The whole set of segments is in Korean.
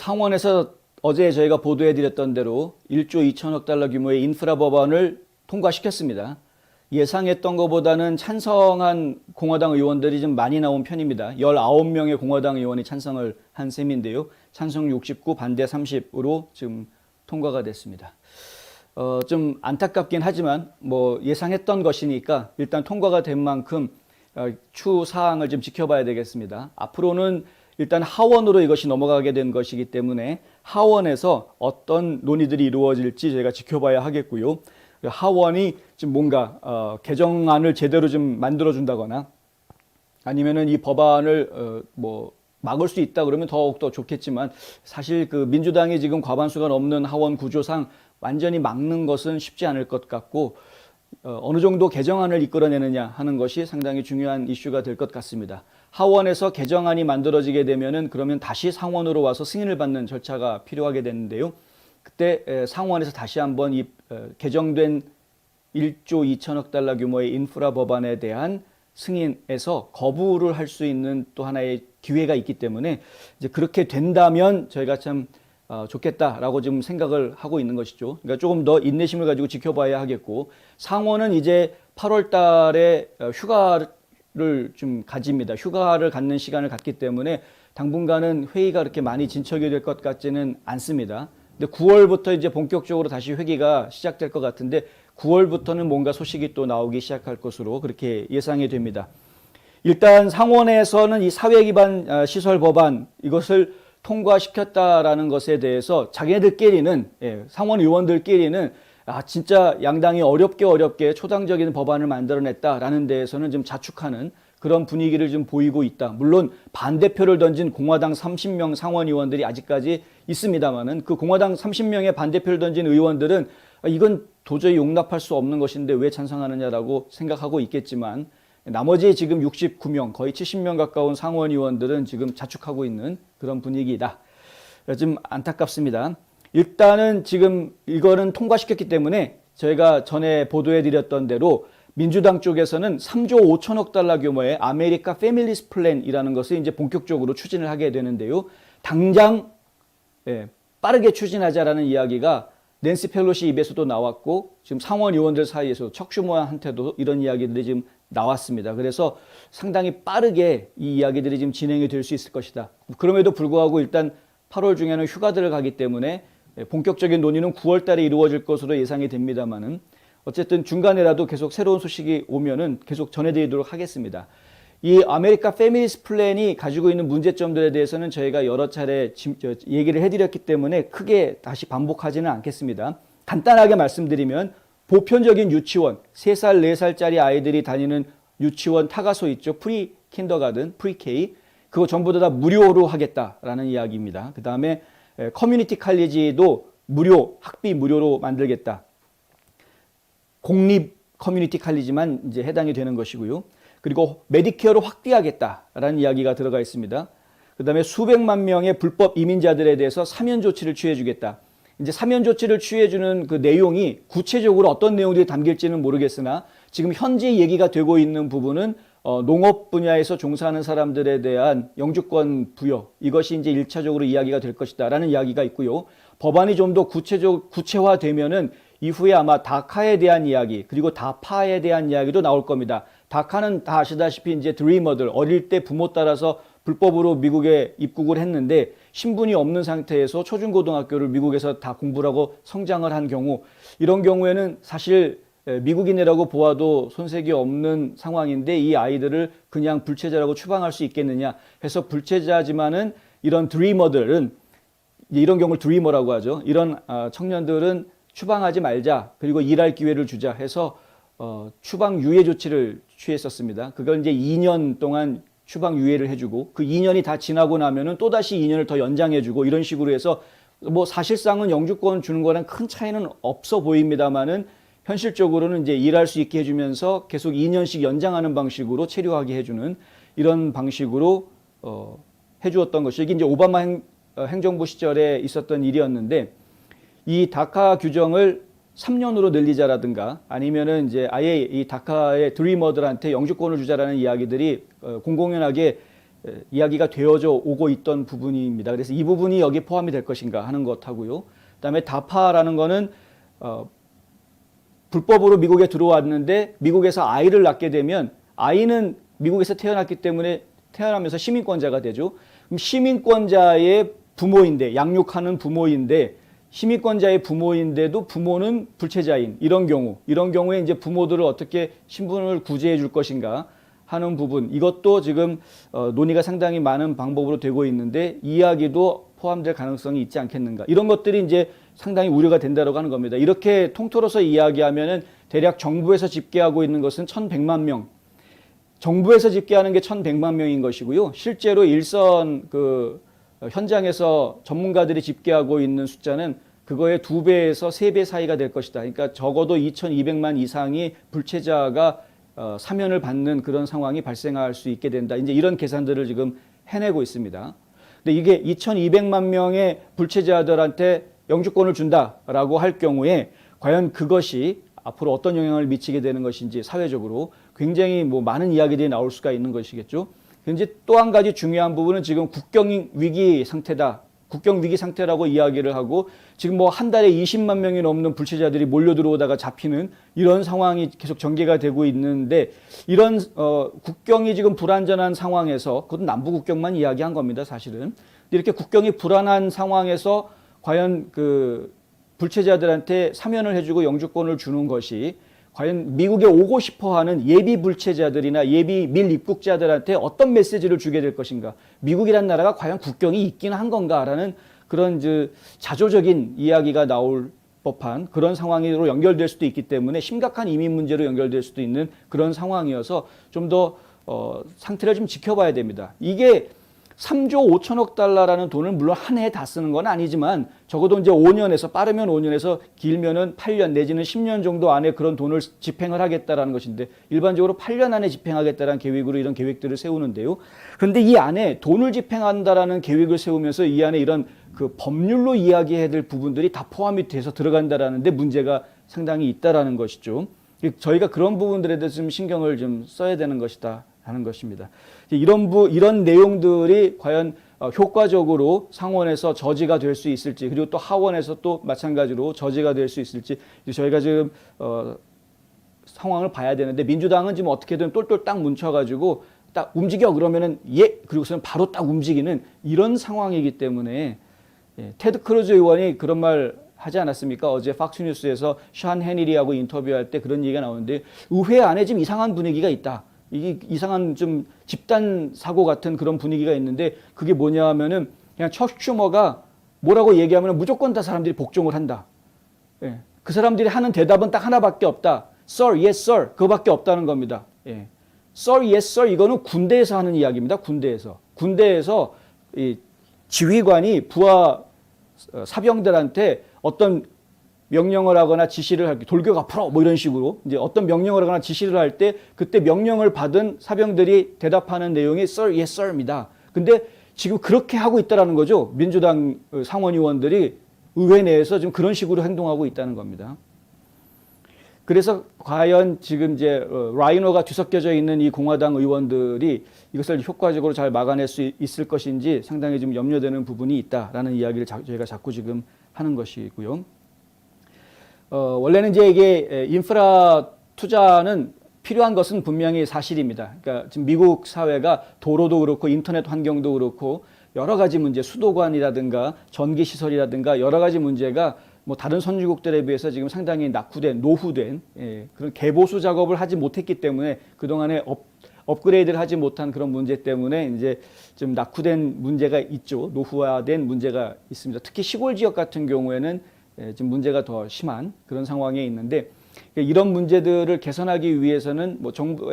상원에서 어제 저희가 보도해드렸던 대로 1조 2천억 달러 규모의 인프라 법안을 통과시켰습니다. 예상했던 것보다는 찬성한 공화당 의원들이 좀 많이 나온 편입니다. 19명의 공화당 의원이 찬성을 한 셈인데요. 찬성 69, 반대 30으로 지금 통과가 됐습니다. 좀 안타깝긴 하지만 뭐 예상했던 것이니까 일단 통과가 된 만큼 추후 사항을 좀 지켜봐야 되겠습니다. 앞으로는 일단 하원으로 이것이 넘어가게 된 것이기 때문에 하원에서 어떤 논의들이 이루어질지 저희가 지켜봐야 하겠고요. 하원이 좀 뭔가 개정안을 제대로 좀 만들어준다거나 아니면은 이 법안을 뭐 막을 수 있다 그러면 더욱더 좋겠지만 사실 그 민주당이 지금 과반수가 넘는 하원 구조상 완전히 막는 것은 쉽지 않을 것 같고 어느 정도 개정안을 이끌어내느냐 하는 것이 상당히 중요한 이슈가 될 것 같습니다. 하원에서 개정안이 만들어지게 되면은 그러면 다시 상원으로 와서 승인을 받는 절차가 필요하게 되는데요. 그때 상원에서 다시 한번 이 개정된 1조 2천억 달러 규모의 인프라 법안에 대한 승인에서 거부를 할 수 있는 또 하나의 기회가 있기 때문에 이제 그렇게 된다면 저희가 참 좋겠다라고 지금 생각을 하고 있는 것이죠. 그러니까 조금 더 인내심을 가지고 지켜봐야 하겠고 상원은 이제 8월 달에 휴가를 좀 가집니다. 휴가를 갖는 시간을 갖기 때문에 당분간은 회의가 그렇게 많이 진척이 될 것 같지는 않습니다. 근데 9월부터 이제 본격적으로 다시 회기가 시작될 것 같은데 9월부터는 뭔가 소식이 또 나오기 시작할 것으로 그렇게 예상이 됩니다. 일단 상원에서는 이 사회기반 시설 법안 이것을 통과시켰다라는 것에 대해서 자기네들끼리는 상원 의원들끼리는 진짜 양당이 어렵게 초당적인 법안을 만들어냈다라는 데에서는 좀 자축하는 그런 분위기를 좀 보이고 있다. 물론 반대표를 던진 공화당 30명 상원 의원들이 아직까지 있습니다만은 그 공화당 30명의 반대표를 던진 의원들은 이건 도저히 용납할 수 없는 것인데 왜 찬성하느냐라고 생각하고 있겠지만 나머지 지금 69명 거의 70명 가까운 상원 의원들은 지금 자축하고 있는 그런 분위기다. 좀 안타깝습니다. 일단은 지금 이거는 통과시켰기 때문에 저희가 전에 보도해드렸던 대로 민주당 쪽에서는 3조 5천억 달러 규모의 아메리카 패밀리스 플랜이라는 것을 이제 본격적으로 추진을 하게 되는데요. 당장 빠르게 추진하자라는 이야기가 낸시 펠로시 입에서도 나왔고 지금 상원 의원들 사이에서 척 슈머한테도 이런 이야기들이 지금 나왔습니다. 그래서 상당히 빠르게 이 이야기들이 지금 진행이 될 수 있을 것이다. 그럼에도 불구하고 일단 8월 중에는 휴가들을 가기 때문에 본격적인 논의는 9월 달에 이루어질 것으로 예상이 됩니다만은 어쨌든 중간에라도 계속 새로운 소식이 오면은 계속 전해드리도록 하겠습니다. 이 아메리카 패밀리스 플랜이 가지고 있는 문제점들에 대해서는 저희가 여러 차례 얘기를 해드렸기 때문에 크게 다시 반복하지는 않겠습니다. 간단하게 말씀드리면 보편적인 유치원, 3살, 4살짜리 아이들이 다니는 유치원 타가소 있죠. 프리 킨더가든, 프리 K. 그거 전부 다 무료로 하겠다라는 이야기입니다. 그 다음에 커뮤니티 칼리지도 무료, 학비 무료로 만들겠다. 공립 커뮤니티 칼리지만 이제 해당이 되는 것이고요. 그리고 메디케어를 확대하겠다라는 이야기가 들어가 있습니다. 그 다음에 수백만 명의 불법 이민자들에 대해서 사면 조치를 취해주겠다. 이제 사면 조치를 취해주는 그 내용이 구체적으로 어떤 내용들이 담길지는 모르겠으나 지금 현재 얘기가 되고 있는 부분은 농업 분야에서 종사하는 사람들에 대한 영주권 부여 이것이 이제 1차적으로 이야기가 될 것이다라는 이야기가 있고요. 법안이 좀 더 구체화되면은 이후에 아마 다카에 대한 이야기 그리고 다파에 대한 이야기도 나올 겁니다. 다카는 다 아시다시피 이제 드리머들 어릴 때 부모 따라서 불법으로 미국에 입국을 했는데 신분이 없는 상태에서 초중고등학교를 미국에서 다 공부를 하고 성장을 한 경우 이런 경우에는 사실 미국인이라고 보아도 손색이 없는 상황인데 이 아이들을 그냥 불체자라고 추방할 수 있겠느냐 해서 불체자지만은 이런 드리머들은 이런 경우를 드리머라고 하죠. 이런 청년들은 추방하지 말자 그리고 일할 기회를 주자 해서 추방 유예 조치를 취했었습니다. 그걸 이제 2년 동안 추방 유예를 해주고 그 2년이 다 지나고 나면은 또다시 2년을 더 연장해주고 이런 식으로 해서 뭐 사실상은 영주권 주는 거랑 큰 차이는 없어 보입니다만은 현실적으로는 이제 일할 수 있게 해주면서 계속 2년씩 연장하는 방식으로 체류하게 해주는 이런 방식으로 해주었던 것이 이게 이제 오바마 행정부 시절에 있었던 일이었는데 이 다카 규정을 3년으로 늘리자라든가 아니면은 이제 아예 이 다카의 드리머들한테 영주권을 주자라는 이야기들이 공공연하게 이야기가 되어져 오고 있던 부분입니다. 그래서 이 부분이 여기 포함이 될 것인가 하는 것하고요. 그다음에 다파라는 거는 불법으로 미국에 들어왔는데 미국에서 아이를 낳게 되면 아이는 미국에서 태어났기 때문에 태어나면서 시민권자가 되죠. 그럼 시민권자의 부모인데 양육하는 부모인데 시민권자의 부모인데도 부모는 불체자인 이런 경우에 이제 부모들을 어떻게 신분을 구제해 줄 것인가 하는 부분 이것도 지금 논의가 상당히 많은 방법으로 되고 있는데 이 이야기도 포함될 가능성이 있지 않겠는가 이런 것들이 이제 상당히 우려가 된다고 하는 겁니다. 이렇게 통틀어서 이야기하면은 대략 정부에서 집계하고 있는 것은 1,100만 명 정부에서 집계하는 게 1,100만 명인 것이고요. 실제로 일선 현장에서 전문가들이 집계하고 있는 숫자는 그거의 2배에서 3배 사이가 될 것이다. 그러니까 적어도 2,200만 이상이 불체자가 사면을 받는 그런 상황이 발생할 수 있게 된다. 이제 이런 계산들을 지금 해내고 있습니다. 근데 이게 2,200만 명의 불체자들한테 영주권을 준다라고 할 경우에 과연 그것이 앞으로 어떤 영향을 미치게 되는 것인지 사회적으로 굉장히 많은 이야기들이 나올 수가 있는 것이겠죠. 이제 또 한 가지 중요한 부분은 지금 국경 위기 상태다. 국경 위기 상태라고 이야기를 하고 지금 한 달에 20만 명이 넘는 불체자들이 몰려 들어오다가 잡히는 이런 상황이 계속 전개가 되고 있는데 이런 국경이 지금 불안전한 상황에서 그것도 남부 국경만 이야기한 겁니다, 사실은. 이렇게 국경이 불안한 상황에서 과연 불체자들한테 사면을 해주고 영주권을 주는 것이 과연 미국에 오고 싶어하는 예비 불체자들이나 예비 밀입국자들한테 어떤 메시지를 주게 될 것인가? 미국이란 나라가 과연 국경이 있긴 한 건가라는 그런 자조적인 이야기가 나올 법한 그런 상황으로 연결될 수도 있기 때문에 심각한 이민 문제로 연결될 수도 있는 그런 상황이어서 좀 더 상태를 좀 지켜봐야 됩니다. 이게 3조 5천억 달러라는 돈을 물론 한 해에 다 쓰는 건 아니지만 적어도 이제 5년에서 빠르면 5년에서 길면은 8년 내지는 10년 정도 안에 그런 돈을 집행을 하겠다라는 것인데 일반적으로 8년 안에 집행하겠다라는 계획으로 이런 계획들을 세우는데요. 그런데 이 안에 돈을 집행한다라는 계획을 세우면서 이 안에 이런 법률로 이야기해야 될 부분들이 다 포함이 돼서 들어간다라는 데 문제가 상당히 있다라는 것이죠. 저희가 그런 부분들에 대해서 좀 신경을 좀 써야 되는 것이다 하는 것입니다. 이런 내용들이 과연 효과적으로 상원에서 저지가 될 수 있을지 그리고 또 하원에서 또 마찬가지로 저지가 될 수 있을지 저희가 지금 상황을 봐야 되는데 민주당은 지금 어떻게든 똘똘 딱 뭉쳐가지고 딱 움직여 그러면은 그리고서는 바로 딱 움직이는 이런 상황이기 때문에 테드 크루즈 의원이 그런 말 하지 않았습니까? 어제 팍스뉴스에서 션 해니리하고 인터뷰할 때 그런 얘기가 나오는데 의회 안에 지금 이상한 분위기가 있다. 이게 이상한 좀 집단 사고 같은 그런 분위기가 있는데 그게 뭐냐 하면은 그냥 척 슈머가 뭐라고 얘기하면 무조건 다 사람들이 복종을 한다. 그 사람들이 하는 대답은 딱 하나밖에 없다. Sir, yes, sir. 그거밖에 없다는 겁니다. Sir, yes, sir. 이거는 군대에서 하는 이야기입니다. 군대에서 이 지휘관이 부하 사병들한테 어떤 명령을 하거나 지시를 할 때 돌격 앞으로 이런 식으로 이제 어떤 명령을 하거나 지시를 할 때 그때 명령을 받은 사병들이 대답하는 내용이 Sir, yes, sir입니다. 근데 지금 그렇게 하고 있다라는 거죠. 민주당 상원 의원들이 의회 내에서 지금 그런 식으로 행동하고 있다는 겁니다. 그래서 과연 지금 이제 라이너가 뒤섞여져 있는 이 공화당 의원들이 이것을 효과적으로 잘 막아낼 수 있을 것인지 상당히 좀 염려되는 부분이 있다라는 이야기를 저희가 자꾸 지금 하는 것이고요. 원래는 이제 이게 인프라 투자는 필요한 것은 분명히 사실입니다. 그러니까 지금 미국 사회가 도로도 그렇고 인터넷 환경도 그렇고 여러 가지 문제, 수도관이라든가 전기 시설이라든가 여러 가지 문제가 다른 선진국들에 비해서 지금 상당히 노후된 그런 개보수 작업을 하지 못했기 때문에 그동안에 업그레이드를 하지 못한 그런 문제 때문에 이제 좀 낙후된 문제가 있죠. 노후화된 문제가 있습니다. 특히 시골 지역 같은 경우에는 지금 문제가 더 심한 그런 상황에 있는데 이런 문제들을 개선하기 위해서는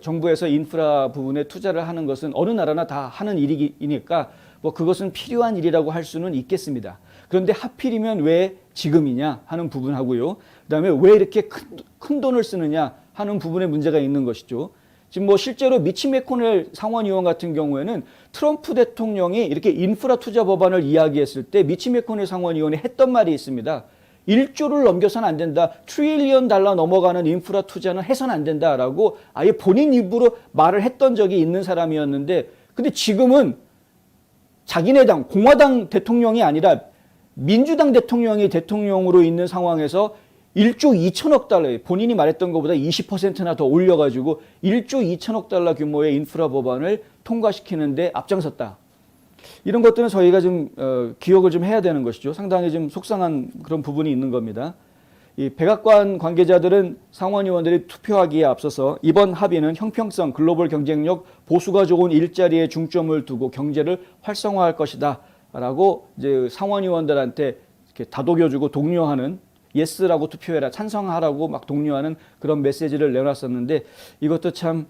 정부에서 인프라 부분에 투자를 하는 것은 어느 나라나 다 하는 일이니까 그것은 필요한 일이라고 할 수는 있겠습니다. 그런데 하필이면 왜 지금이냐 하는 부분하고요. 그다음에 왜 이렇게 큰 돈을 쓰느냐 하는 부분에 문제가 있는 것이죠. 지금 실제로 미치 매코넬 상원 의원 같은 경우에는 트럼프 대통령이 이렇게 인프라 투자 법안을 이야기했을 때 미치 매코넬 상원 의원이 했던 말이 있습니다. 1조를 넘겨서는 안 된다. 트릴리언 달러 넘어가는 인프라 투자는 해서는 안 된다라고 아예 본인 입으로 말을 했던 적이 있는 사람이었는데 근데 지금은 자기네 당, 공화당 대통령이 아니라 민주당 대통령이 대통령으로 있는 상황에서 1조 2천억 달러, 본인이 말했던 것보다 20%나 더 올려가지고 1조 2천억 달러 규모의 인프라 법안을 통과시키는데 앞장섰다. 이런 것들은 저희가 좀 기억을 좀 해야 되는 것이죠. 상당히 좀 속상한 그런 부분이 있는 겁니다. 이 백악관 관계자들은 상원의원들이 투표하기에 앞서서 이번 합의는 형평성, 글로벌 경쟁력, 보수가 좋은 일자리에 중점을 두고 경제를 활성화할 것이다 라고 이제 상원의원들한테 이렇게 다독여주고 독려하는, 예스라고 투표해라, 찬성하라고 막 독려하는 그런 메시지를 내놨었는데, 이것도 참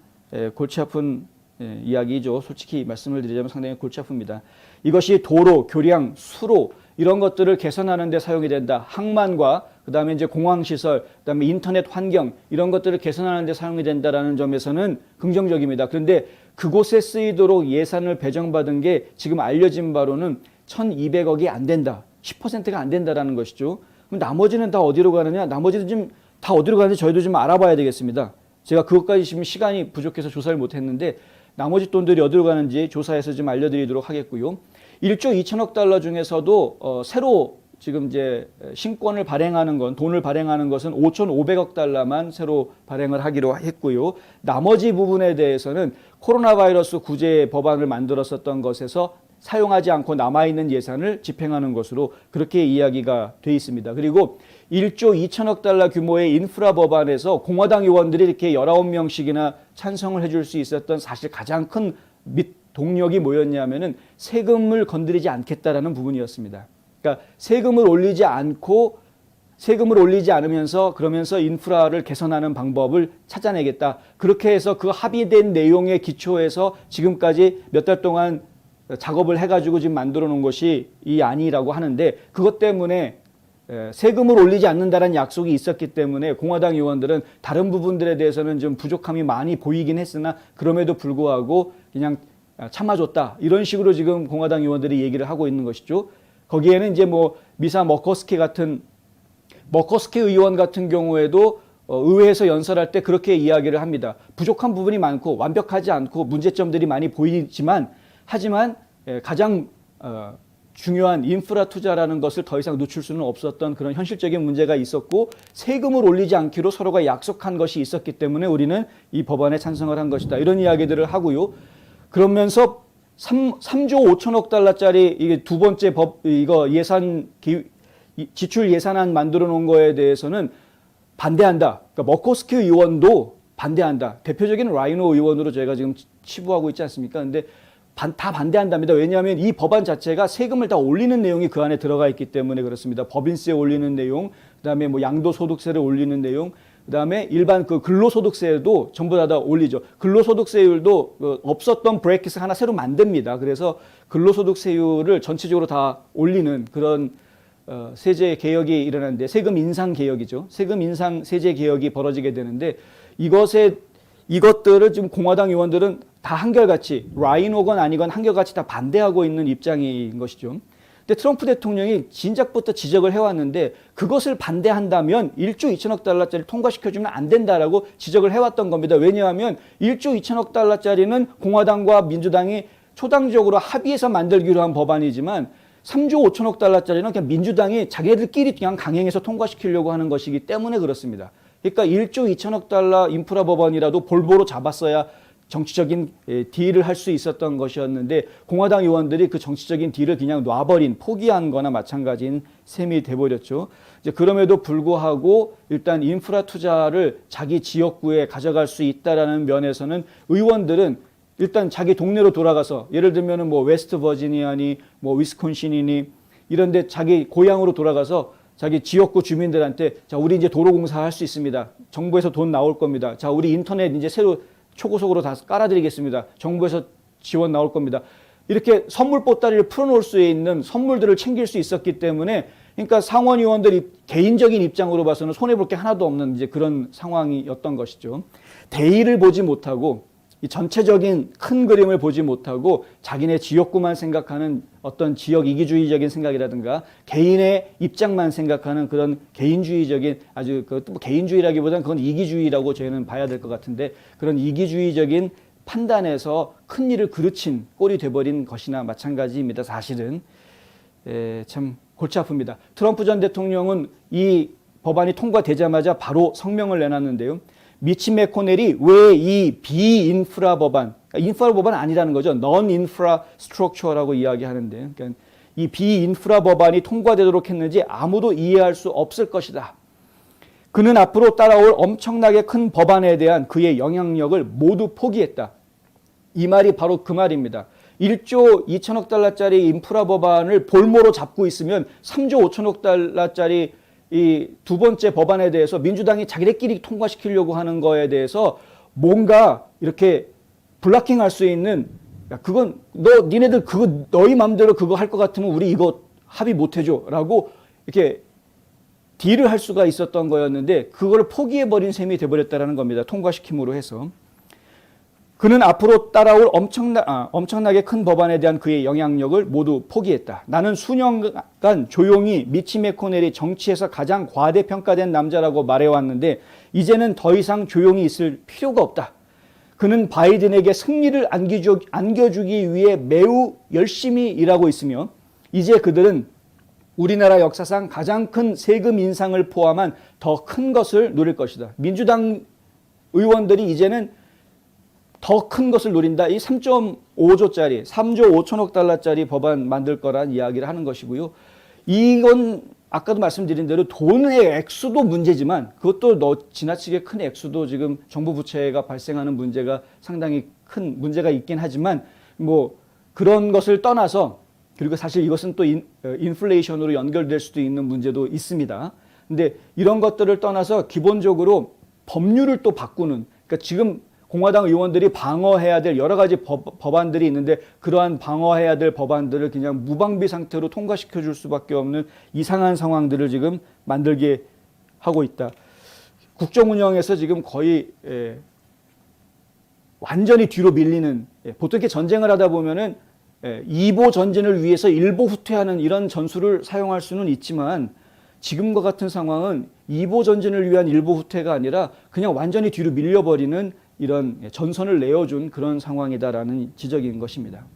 골치 아픈 이야기죠. 솔직히 말씀을 드리자면 상당히 골치 아픕니다. 이것이 도로, 교량, 수로 이런 것들을 개선하는 데 사용이 된다. 항만과 그다음에 이제 공항시설, 그다음에 인터넷 환경 이런 것들을 개선하는 데 사용이 된다라는 점에서는 긍정적입니다. 그런데 그곳에 쓰이도록 예산을 배정받은 게 지금 알려진 바로는 1,200억이 안 된다. 10%가 안 된다라는 것이죠. 그럼 나머지는 다 어디로 가느냐? 나머지는 좀 다 어디로 가는지 저희도 좀 알아봐야 되겠습니다. 제가 그것까지 지금 시간이 부족해서 조사를 못했는데 나머지 돈들이 어디로 가는지 조사해서 좀 알려드리도록 하겠고요. 1조 2천억 달러 중에서도 새로 지금 이제 신권을 발행하는 건, 돈을 발행하는 것은 5,500억 달러만 새로 발행을 하기로 했고요. 나머지 부분에 대해서는 코로나 바이러스 구제 법안을 만들었었던 것에서 사용하지 않고 남아있는 예산을 집행하는 것으로 그렇게 이야기가 돼 있습니다. 그리고 1조 2천억 달러 규모의 인프라 법안에서 공화당 의원들이 이렇게 19명씩이나 찬성을 해줄 수 있었던 사실 가장 큰 동력이 뭐였냐면은 세금을 건드리지 않겠다라는 부분이었습니다. 그러니까 세금을 올리지 않으면서 그러면서 인프라를 개선하는 방법을 찾아내겠다. 그렇게 해서 그 합의된 내용의 기초에서 지금까지 몇 달 동안 작업을 해가지고 지금 만들어 놓은 것이 이 안이라고 하는데, 그것 때문에 세금을 올리지 않는다는 약속이 있었기 때문에 공화당 의원들은 다른 부분들에 대해서는 좀 부족함이 많이 보이긴 했으나 그럼에도 불구하고 그냥 참아줬다. 이런 식으로 지금 공화당 의원들이 얘기를 하고 있는 것이죠. 거기에는 이제 뭐 미사 머커스키 의원 같은 경우에도 의회에서 연설할 때 그렇게 이야기를 합니다. 부족한 부분이 많고 완벽하지 않고 문제점들이 많이 보이지만 하지만 가장 중요한 인프라 투자라는 것을 더 이상 늦출 수는 없었던 그런 현실적인 문제가 있었고, 세금을 올리지 않기로 서로가 약속한 것이 있었기 때문에 우리는 이 법안에 찬성을 한 것이다. 이런 이야기들을 하고요. 그러면서 3조 5천억 달러짜리 이게 두 번째 이거 지출 예산안 만들어 놓은 거에 대해서는 반대한다. 그러니까 머커스키 의원도 반대한다. 대표적인 라이노 의원으로 저희가 지금 치부하고 있지 않습니까? 근데 다 반대한답니다. 왜냐하면 이 법안 자체가 세금을 다 올리는 내용이 그 안에 들어가 있기 때문에 그렇습니다. 법인세 올리는 내용, 그다음에 뭐 양도소득세를 올리는 내용, 그다음에 일반 그 근로소득세도 전부 다 올리죠. 근로소득세율도 없었던 브레이크스 하나 새로 만듭니다. 그래서 근로소득세율을 전체적으로 다 올리는 그런 세제 개혁이 일어나는데, 세금 인상 개혁이죠. 세금 인상 세제 개혁이 벌어지게 되는데, 이것들을 지금 공화당 의원들은 다 한결같이, 라이노건 아니건 한결같이 다 반대하고 있는 입장인 것이죠. 근데 트럼프 대통령이 진작부터 지적을 해왔는데 그것을 반대한다면 1조 2천억 달러짜리 통과시켜주면 안 된다라고 지적을 해왔던 겁니다. 왜냐하면 1조 2천억 달러짜리는 공화당과 민주당이 초당적으로 합의해서 만들기로 한 법안이지만 3조 5천억 달러짜리는 그냥 민주당이 자기들끼리 그냥 강행해서 통과시키려고 하는 것이기 때문에 그렇습니다. 그러니까 1조 2천억 달러 인프라 법안이라도 볼보로 잡았어야 정치적인 딜을 할 수 있었던 것이었는데, 공화당 의원들이 그 정치적인 딜을 그냥 놔버린, 포기한 거나 마찬가지인 셈이 돼버렸죠. 이제 그럼에도 불구하고 일단 인프라 투자를 자기 지역구에 가져갈 수 있다라는 면에서는 의원들은 일단 자기 동네로 돌아가서, 예를 들면은 뭐 웨스트 버지니아니 뭐 위스콘신이니 이런데 자기 고향으로 돌아가서 자기 지역구 주민들한테, 자, 우리 이제 도로공사 할 수 있습니다. 정부에서 돈 나올 겁니다. 자, 우리 인터넷 이제 새로 초고속으로 다 깔아드리겠습니다. 정부에서 지원 나올 겁니다. 이렇게 선물 보따리를 풀어놓을 수 있는 선물들을 챙길 수 있었기 때문에, 그러니까 상원 의원들이 개인적인 입장으로 봐서는 손해볼 게 하나도 없는 이제 그런 상황이었던 것이죠. 대의를 보지 못하고 이 전체적인 큰 그림을 보지 못하고 자기네 지역구만 생각하는 어떤 지역 이기주의적인 생각이라든가 개인의 입장만 생각하는 그런 개인주의적인, 아주 그 개인주의라기보다는 그건 이기주의라고 저희는 봐야 될 것 같은데, 그런 이기주의적인 판단해서 큰 일을 그르친 꼴이 돼버린 것이나 마찬가지입니다. 사실은 참 골치 아픕니다. 트럼프 전 대통령은 이 법안이 통과되자마자 바로 성명을 내놨는데요. 미치 매코넬이 왜 이 비인프라 법안, 그러니까 인프라 법안 아니라는 거죠. non-infra structure라고 이야기하는데, 그러니까 이 비인프라 법안이 통과되도록 했는지 아무도 이해할 수 없을 것이다. 그는 앞으로 따라올 엄청나게 큰 법안에 대한 그의 영향력을 모두 포기했다. 이 말이 바로 그 말입니다. 1조 2천억 달러짜리 인프라 법안을 볼모로 잡고 있으면 3조 5천억 달러짜리 이 두 번째 법안에 대해서 민주당이 자기들끼리 통과시키려고 하는 거에 대해서 뭔가 이렇게 블락킹할 수 있는, 야, 그건 니네들 그거 너희 맘대로 그거 할 것 같으면 우리 이거 합의 못 해줘라고 이렇게 딜을 할 수가 있었던 거였는데 그걸 포기해버린 셈이 돼버렸다는 겁니다. 통과시킴으로 해서. 그는 앞으로 따라올 엄청나게 큰 법안에 대한 그의 영향력을 모두 포기했다. 나는 수년간 조용히 미치 매코넬이 정치에서 가장 과대평가된 남자라고 말해왔는데 이제는 더 이상 조용히 있을 필요가 없다. 그는 바이든에게 승리를 안겨주기 위해 매우 열심히 일하고 있으며 이제 그들은 우리나라 역사상 가장 큰 세금 인상을 포함한 더 큰 것을 누릴 것이다. 민주당 의원들이 이제는 더 큰 것을 노린다. 이 3.5조짜리, 3조 5천억 달러짜리 법안 만들 거란 이야기를 하는 것이고요. 이건 아까도 말씀드린 대로 돈의 액수도 문제지만 그것도 지나치게 큰 액수도 지금 정부 부채가 발생하는 문제가 상당히 큰 문제가 있긴 하지만 뭐 그런 것을 떠나서 그리고 사실 이것은 또 인플레이션으로 연결될 수도 있는 문제도 있습니다. 근데 이런 것들을 떠나서 기본적으로 법률을 또 바꾸는, 그러니까 지금 공화당 의원들이 방어해야 될 여러 가지 법안들이 있는데 그러한 방어해야 될 법안들을 그냥 무방비 상태로 통과시켜 줄 수밖에 없는 이상한 상황들을 지금 만들게 하고 있다. 국정 운영에서 지금 거의 완전히 뒤로 밀리는, 보통 이렇게 전쟁을 하다 보면은 이보 전진을 위해서 일보 후퇴하는 이런 전술을 사용할 수는 있지만 지금과 같은 상황은 이보 전진을 위한 일보 후퇴가 아니라 그냥 완전히 뒤로 밀려버리는 이런 전선을 내어준 그런 상황이다라는 지적인 것입니다.